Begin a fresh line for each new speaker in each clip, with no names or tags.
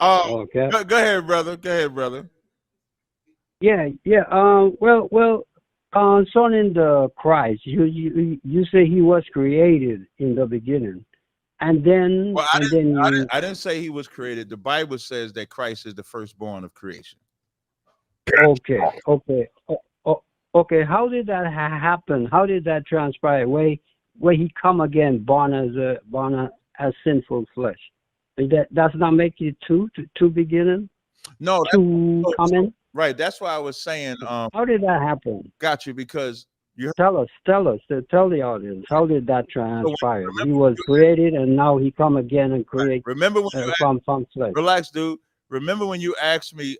Okay.
Go ahead, brother. Go ahead, brother.
Yeah, yeah. Concerning the Christ, you say he was created in the beginning, and then
Well,
you.
I didn't say he was created. The Bible says that Christ is the firstborn of creation.
Okay, okay, okay. How did that happen? How did that transpire? Where he come again, as sinful flesh? That does not make it two beginning,
No,
two coming.
right. That's why I was saying.
How did that happen?
Got you because you
Tell us, tell the audience. How did that transpire?
remember,
He was created, and now he come again and create
remember when you
from flesh.
relax, dude. Remember when you asked me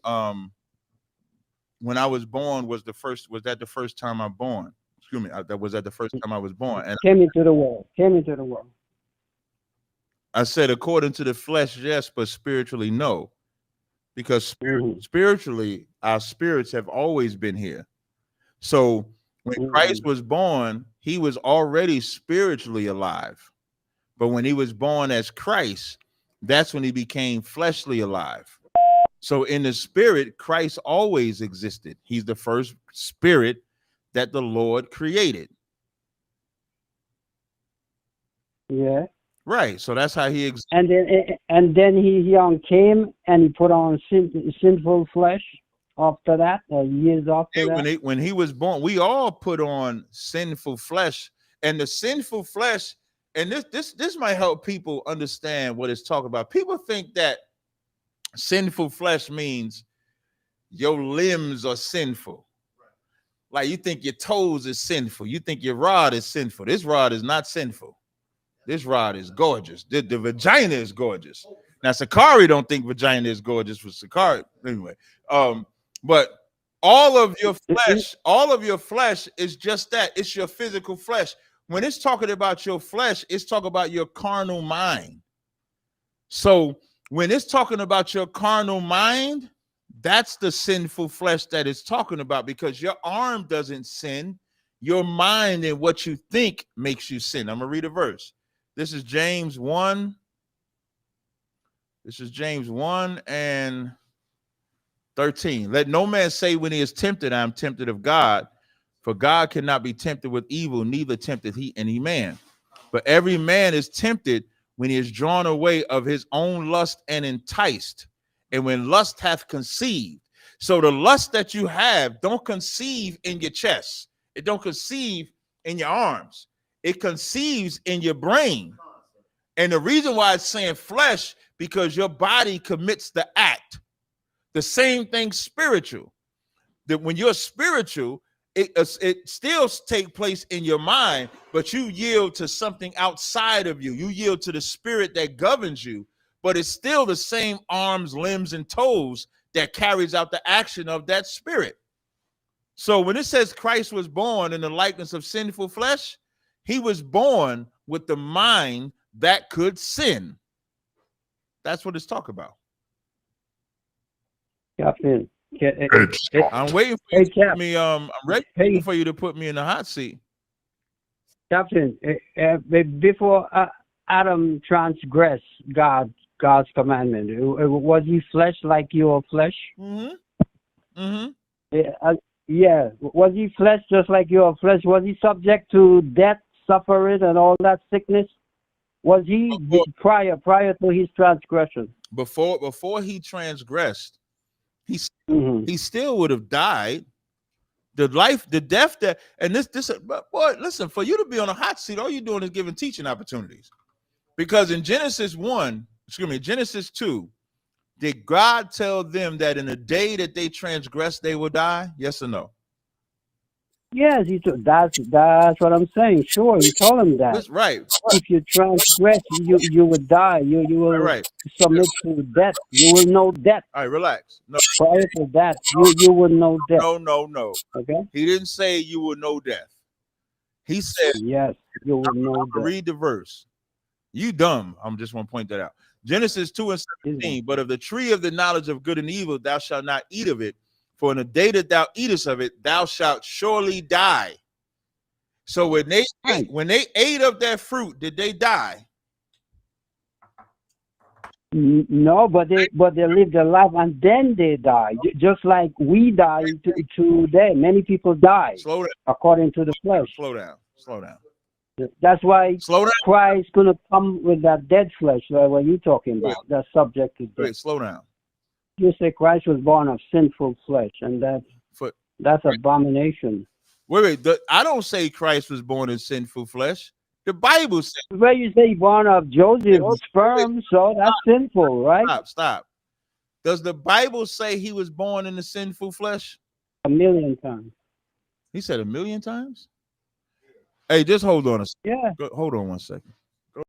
when I was born was that the first time I'm born? Excuse me, that was that the first time I was born, and
Came into the world. Came into the world.
I said according to the flesh, yes, but spiritually, no, because
Mm-hmm.
spiritually, our spirits have always been here. So when Christ was born, he was already spiritually alive. But when he was born as Christ, that's when he became fleshly alive. So in the spirit, Christ always existed. He's the first spirit that the Lord created.
Yeah.
Right. So that's how he exists.
And then he came and he put on sinful flesh. After that, years after that,
When he was born, we all put on sinful flesh, and the sinful flesh. And this might help people understand what it's talking about. People think that sinful flesh means your limbs are sinful. Like you think your toes is sinful. You think your rod is sinful. This rod is not sinful. This rod is gorgeous. The vagina is gorgeous. Now, Sakari don't think vagina is gorgeous for Sakari. Anyway, but all of your flesh is just that. It's your physical flesh. When it's talking about your flesh, it's talking about your carnal mind. So when it's talking about your carnal mind, that's the sinful flesh that it's talking about, because your arm doesn't sin. Your mind and what you think makes you sin. I'm going to read a verse. This is James 1. This is James 1 and 13. Let no man say when he is tempted, I am tempted of God. For God cannot be tempted with evil, neither tempteth he any man. But every man is tempted when he is drawn away of his own lust and enticed. And when lust hath conceived. So the lust that you have don't conceive in your chest. It don't conceive in your arms. It conceives in your brain. And the reason why it's saying flesh, because your body commits the act. The same thing spiritual. That when you're spiritual, it still take place in your mind, but you yield to something outside of you. You yield to the spirit that governs you, but it's still the same arms, limbs, and toes that carries out the action of that spirit. So when it says Christ was born in the likeness of sinful flesh, he was born with the mind that could sin. That's what it's talking about.
Captain.
I'm waiting for you to put me. I'm ready for you to put me in the hot seat.
Captain, before Adam transgressed God's commandment, was he flesh like your flesh?
Mm-hmm. Mm-hmm.
Yeah. Was he flesh just like your flesh? Was he subject to death, suffering, and all that sickness? Was he prior to his transgression?
Before he transgressed, he still would have died. The death that, and this, boy, listen, for you to be on a hot seat, all you're doing is giving teaching opportunities. Because in Genesis 2, did God tell them that in the day that they transgress, they will die? Yes or no?
Yes, that's what I'm saying. Sure, he told him that.
That's right.
If you transgress, you would die. You will submit to death. You will know death.
All right, relax. No.
Prior to that, you will know death.
No.
Okay.
He didn't say you will know death. He said,
yes, you will know death.
Read the verse. You dumb. I'm just want to point that out. Genesis 2 and 17. But of the tree of the knowledge of good and evil, thou shalt not eat of it. For in the day that thou eatest of it, thou shalt surely die. So when they ate of that fruit, did they die?
No, but they live their life and then they die, just like we die today. Many people die
Slow down.
according to the flesh.
Slow down. Slow down.
That's why
Slow down.
Christ couldn't come with that dead flesh. Like what you're talking about, that's subject to death.
Wait, slow down.
You say Christ was born of sinful flesh, and that's abomination.
Wait. I don't say Christ was born in sinful flesh. The Bible says.
Where you say born of Joseph's sperm, so that's sinful, right?
Stop. Does the Bible say he was born in the sinful flesh?
1,000,000 times.
He said 1,000,000 times? Hey, just hold on a second.
Yeah.
Hold on 1 second.